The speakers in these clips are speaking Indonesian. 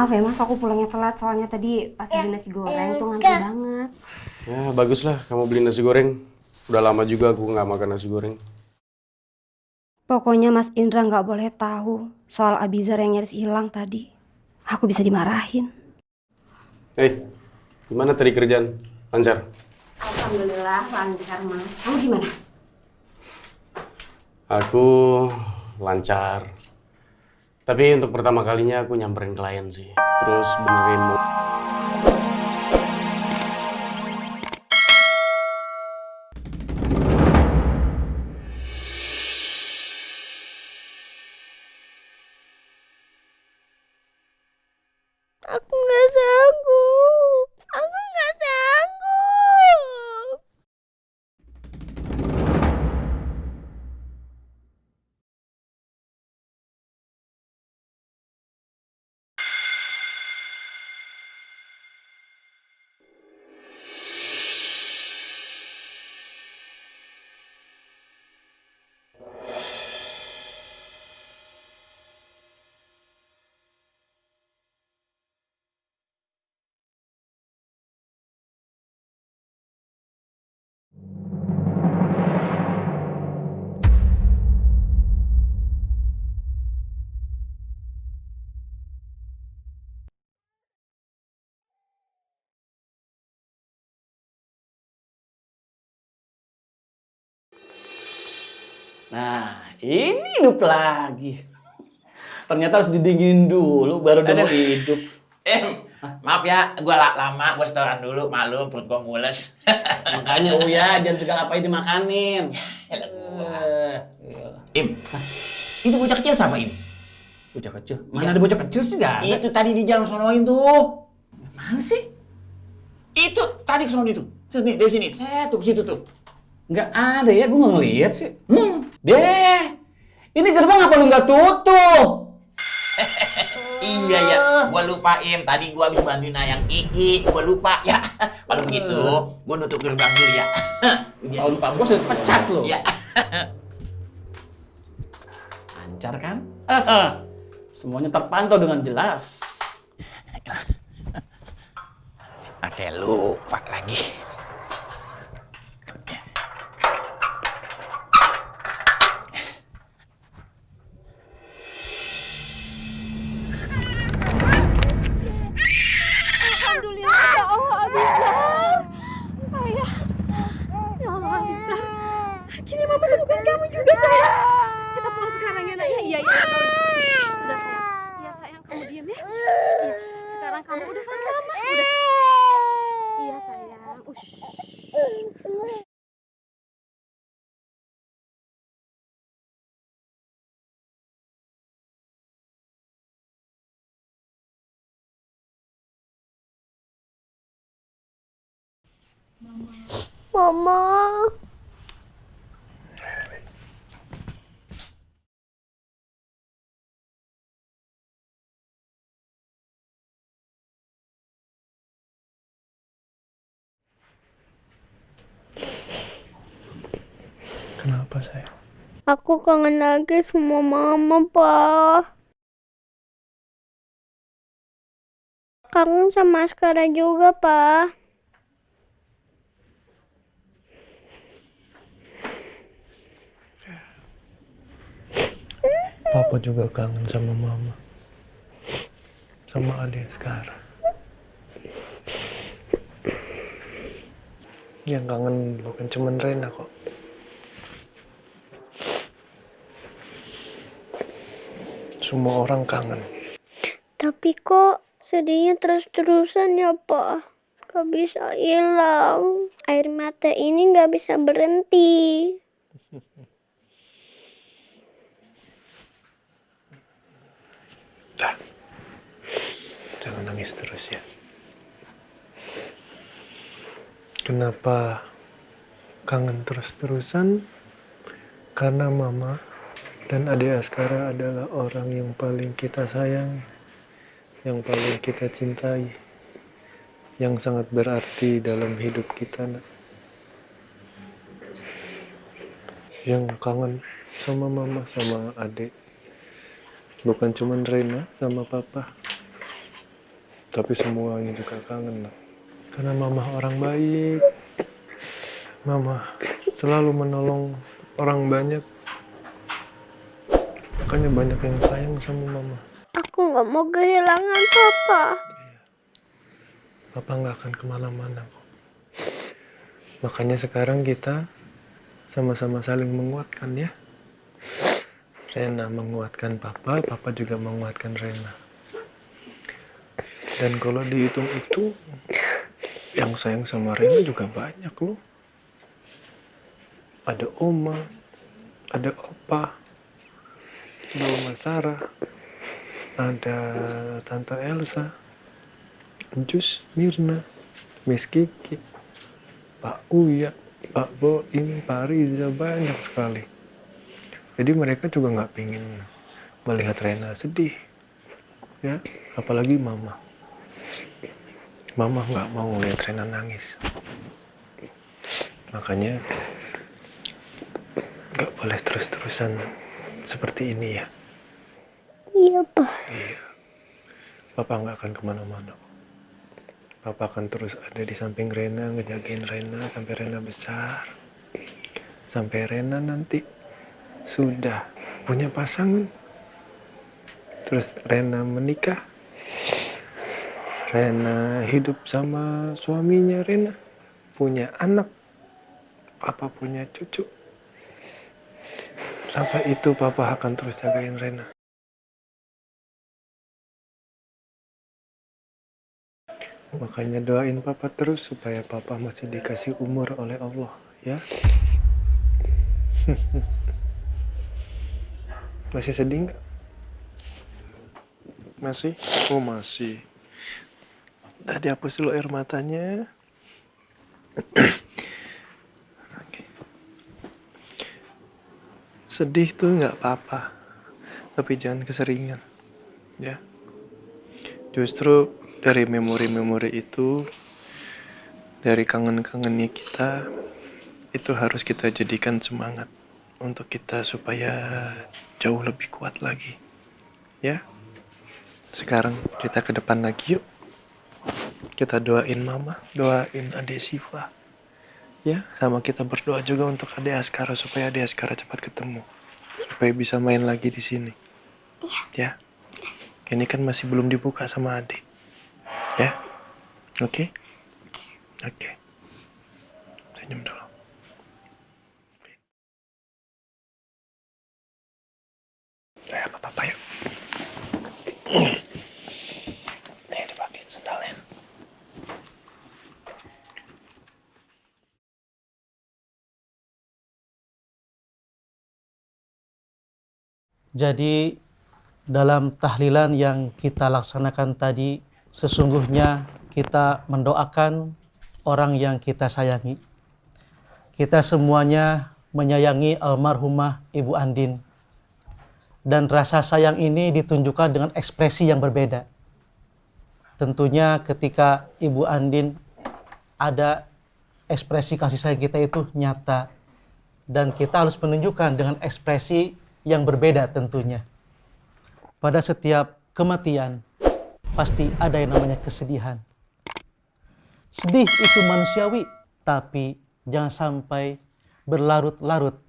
Maaf ya mas, aku pulangnya telat soalnya tadi pas beli nasi goreng tuh ngantri banget. Ya baguslah kamu beli nasi goreng. Udah lama juga aku nggak makan nasi goreng. Pokoknya mas Indra nggak boleh tahu soal Abizar yang nyaris hilang tadi. Aku bisa dimarahin. Gimana tadi kerjaan? Lancar? Alhamdulillah lancar mas. Kamu gimana? Aku lancar. Tapi untuk pertama kalinya aku nyamperin klien sih. Terus benerin Aku nggak sanggup. Aku nggak sanggup. Nah, ini hidup lagi. Ternyata harus didingin dulu baru dia mau hidup. Maaf ya, lama, gua setoran dulu, maklum perut gua mules. Makanya Uya jangan segala apa yang dimakanin. Im, itu bocah kecil sama Im. Bocah kecil? Mana ada bocah kecil sih gak ada? Itu tadi di jalan sonoin tuh. Mana sih? Itu tadi ke sono itu. Sini, dari sini. Saya tuh ke situ tuh. Nggak ada ya, gue nggak ngeliat sih. Deh, ini gerbang apa lu nggak tutup? Iya ya, gua lupa Im. Tadi gua habis bantuin ayang Kiki, gua lupa ya. Kalau begitu, gua nutup gerbang dulu ya. Tahun Pak Bos udah pecat lo. Ya. Lancar kan? Semuanya terpantau dengan jelas. Oke, lupa lagi. Alhamdulillah ya Allah Abizar. Sayang. Ya Allah Abizar. Kini mama temukan kamu juga sayang. Kita pulang sekarang ya nak ya. Iya iya. Udah sayang. Iya sayang kamu diam ya. Iya. Sekarang kamu udah sama mama. Udah. Iya sayang. Ush. Mama. Kenapa sayang? Aku kangen lagi sama mama, Pak. Kangen sama Askara juga, Pak. Papa juga kangen sama mama. Sama adik sekarang. Yang kangen bukan cuma Rena kok. Semua orang kangen. Tapi kok sedihnya terus-terusan ya, Pak? Gak bisa hilang. Air mata ini gak bisa berhenti. Dah. Jangan nangis terus ya. Kenapa kangen terus-terusan? Karena mama dan adik Askara adalah orang yang paling kita sayang, yang paling kita cintai, yang sangat berarti dalam hidup kita, nak. Yang kangen sama mama, sama adik. Bukan cuma Rena sama papa. Tapi semuanya juga kangen, nak. Karena mama orang baik. Mama selalu menolong orang banyak. Makanya banyak yang sayang sama mama. Aku nggak mau kehilangan papa. Papa nggak akan kemana-mana kok. Makanya sekarang kita sama-sama saling menguatkan ya. Rena menguatkan papa, papa juga menguatkan Rena. Dan kalau dihitung itu, yang sayang sama Rena juga banyak loh. Ada Oma, ada Opa, ada Oma Sarah, ada Tante Elsa, Jus, Mirna, Miss Kiki, Pak Uya, Pak Boim, Pak Riza, banyak sekali. Jadi mereka juga nggak pingin melihat Rena sedih, ya, apalagi Mama. Mama nggak mau ngeliat Rena nangis. Makanya nggak boleh terus-terusan seperti ini ya. Iya, Pak. Iya. Papa nggak akan kemana-mana. Papa akan terus ada di samping Rena, ngejagain Rena sampai Rena besar. Sampai Rena nanti sudah punya pasangan. Terus Rena menikah. Rena hidup sama suaminya Rena. Punya anak. Papa punya cucu. Sampai itu Papa akan terus jagain Rena. Makanya doain Papa terus supaya Papa masih dikasih umur oleh Allah, ya. Masih sedih nggak? Masih? Oh masih. Tadi hapus dulu air matanya. Oke. Sedih tuh nggak apa-apa, tapi jangan keseringan, ya. Justru dari memori-memori itu, dari kangen-kangennya kita, itu harus kita jadikan semangat untuk kita supaya jauh lebih kuat lagi. Ya. Sekarang kita ke depan lagi yuk. Kita doain Mama, doain adik Siva. Ya, sama kita berdoa juga untuk adik Askara supaya adik Askara cepat ketemu. Supaya bisa main lagi di sini. Ya. Ini kan masih belum dibuka sama adik. Ya. Oke? Oke. Senyum dulu. Ya, apa-apa yuk. Nih, dipakein sendalnya. Jadi dalam tahlilan yang kita laksanakan tadi, sesungguhnya kita mendoakan orang yang kita sayangi. Kita semuanya menyayangi almarhumah Ibu Andin. Dan rasa sayang ini ditunjukkan dengan ekspresi yang berbeda. Tentunya ketika Ibu Andin ada, ekspresi kasih sayang kita itu nyata. Dan kita harus menunjukkan dengan ekspresi yang berbeda tentunya. Pada setiap kematian, pasti ada yang namanya kesedihan. Sedih itu manusiawi, tapi jangan sampai berlarut-larut.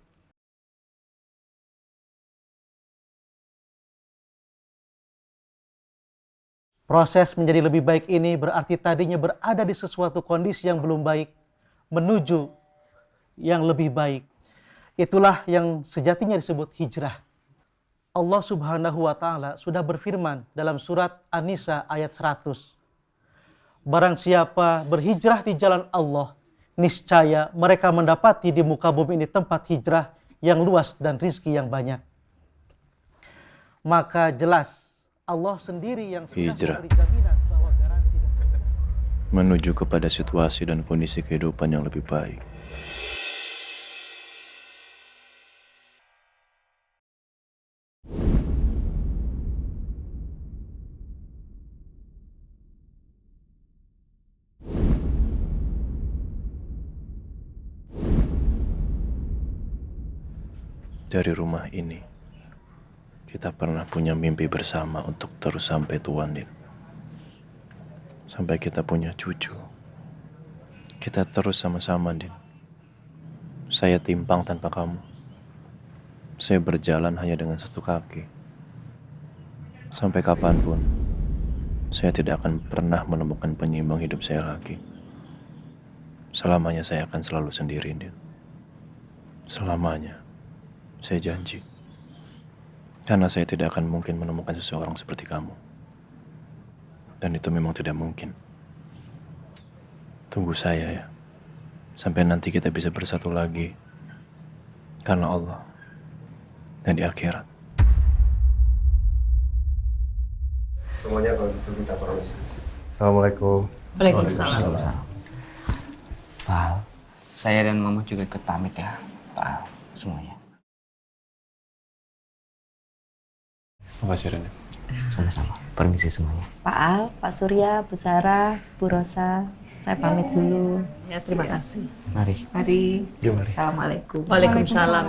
Proses menjadi lebih baik ini berarti tadinya berada di sesuatu kondisi yang belum baik, menuju yang lebih baik. Itulah yang sejatinya disebut hijrah. Allah Subhanahu wa Ta'ala sudah berfirman dalam surat An-Nisa ayat 100. Barang siapa berhijrah di jalan Allah, niscaya mereka mendapati di muka bumi ini tempat hijrah yang luas dan rizki yang banyak. Maka jelas Allah sendiri yang sudah Hijrah. memberi jaminan bahwa garansi dan Menuju kepada situasi dan kondisi kehidupan yang lebih baik. Dari rumah ini, kita pernah punya mimpi bersama untuk terus sampai tua, Din. sampai kita punya cucu. Kita terus sama-sama, Din. Saya timpang tanpa kamu. Saya berjalan hanya dengan satu kaki. Sampai kapanpun, saya tidak akan pernah menemukan penyeimbang hidup saya lagi. Selamanya saya akan selalu sendiri, Din. Selamanya. Saya janji. Karena saya tidak akan mungkin menemukan seseorang seperti kamu. Dan itu memang tidak mungkin. Tunggu saya ya. Sampai nanti kita bisa bersatu lagi. Karena Allah. Dan di akhirat. Semuanya kalau gitu kita permisi. Assalamualaikum. Waalaikumsalam. Pak Al, saya dan Mama juga ikut pamit ya, Pak Al, semuanya. Makasih, Ren. Sama-sama. Permisi semuanya. Pak Al, Pak Surya, Bu Sarah, Bu Rosa, saya pamit dulu. Ya, terima kasih. Mari. Mari. Yuk, mari. Assalamualaikum. Waalaikumsalam.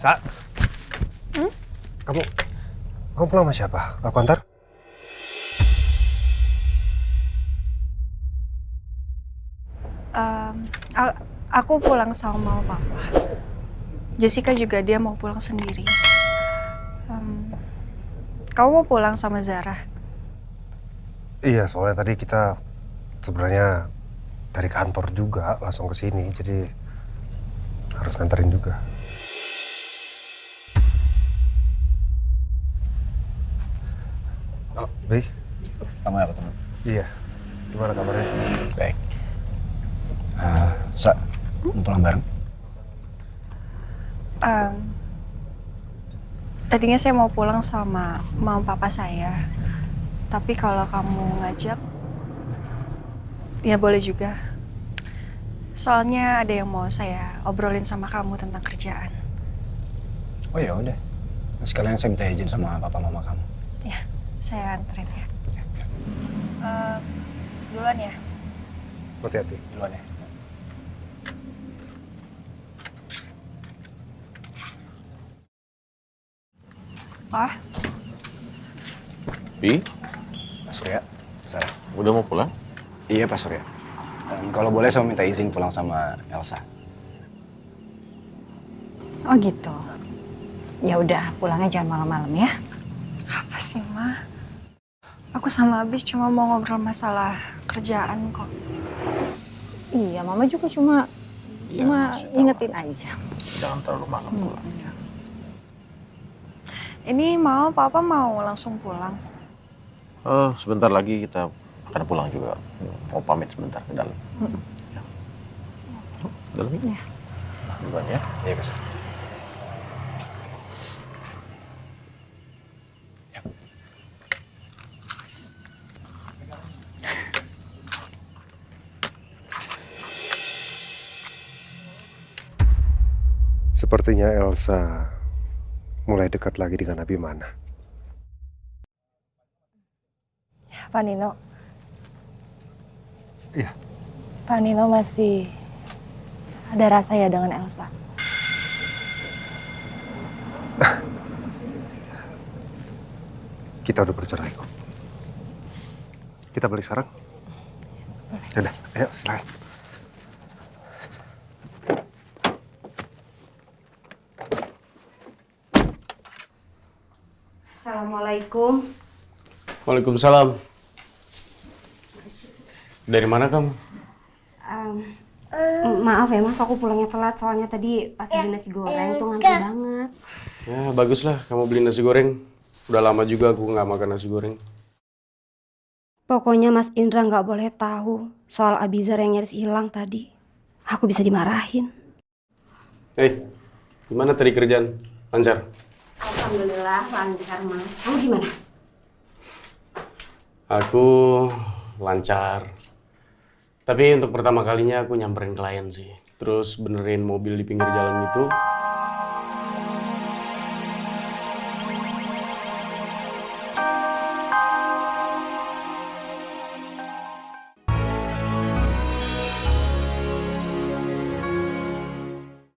Sa, kamu pulang sama siapa? Aku antar? Aku pulang sama mama papa. Jessica juga dia mau pulang sendiri. Kamu mau pulang sama Zara? Iya, soalnya tadi kita sebenarnya dari kantor juga langsung ke sini, jadi harus nganterin juga. Oh, Bey. Kamu apa teman? Iya. Gimana kabarnya? Baik. Sa, mau pulang bareng? Tadinya saya mau pulang sama mama papa saya. Tapi kalau kamu ngajak, ya boleh juga. Soalnya ada yang mau saya obrolin sama kamu tentang kerjaan. Oh ya udah. Sekalian saya minta izin sama papa mama kamu. Ya, saya anterin ya. Duluan ya. Hati-hati. Duluan ya. Pak, Bi, Pak Surya, Sarah. udah mau pulang? Iya Pak Surya. Kalau boleh saya minta izin pulang sama Elsa. Oh gitu. Ya udah, pulangnya jangan malam-malam ya. apa sih, Ma? Aku sama Abis cuma mau ngobrol masalah kerjaan kok. Iya, Mama juga cuma ingetin aja. Jangan terlalu malam pulang. Ini Papa mau langsung pulang. Oh, sebentar lagi kita akan pulang juga. Mau pamit sebentar ke dalam. Ya. Dalam ya? Duluan ya? Iya Pak Surya. Sepertinya Elsa mulai dekat lagi dengan Abimana. Pak Nino. Iya. Pak Nino masih ada rasa ya dengan Elsa? Kita udah bercerai kok. Kita balik sekarang? Yaudah, ayo silakan. Assalamualaikum. Waalaikumsalam. Dari mana kamu? Maaf ya Mas, aku pulangnya telat soalnya tadi pas beli nasi goreng tuh ngantri banget. Ya baguslah kamu beli nasi goreng. Udah lama juga aku nggak makan nasi goreng. Pokoknya Mas Indra nggak boleh tahu soal Abizar yang nyaris hilang tadi. Aku bisa dimarahin. Gimana tadi kerjaan? Lancar? Alhamdulillah lancar Mas. Kamu gimana? Aku lancar. Tapi untuk pertama kalinya aku nyamperin klien sih. Terus benerin mobil di pinggir jalan gitu.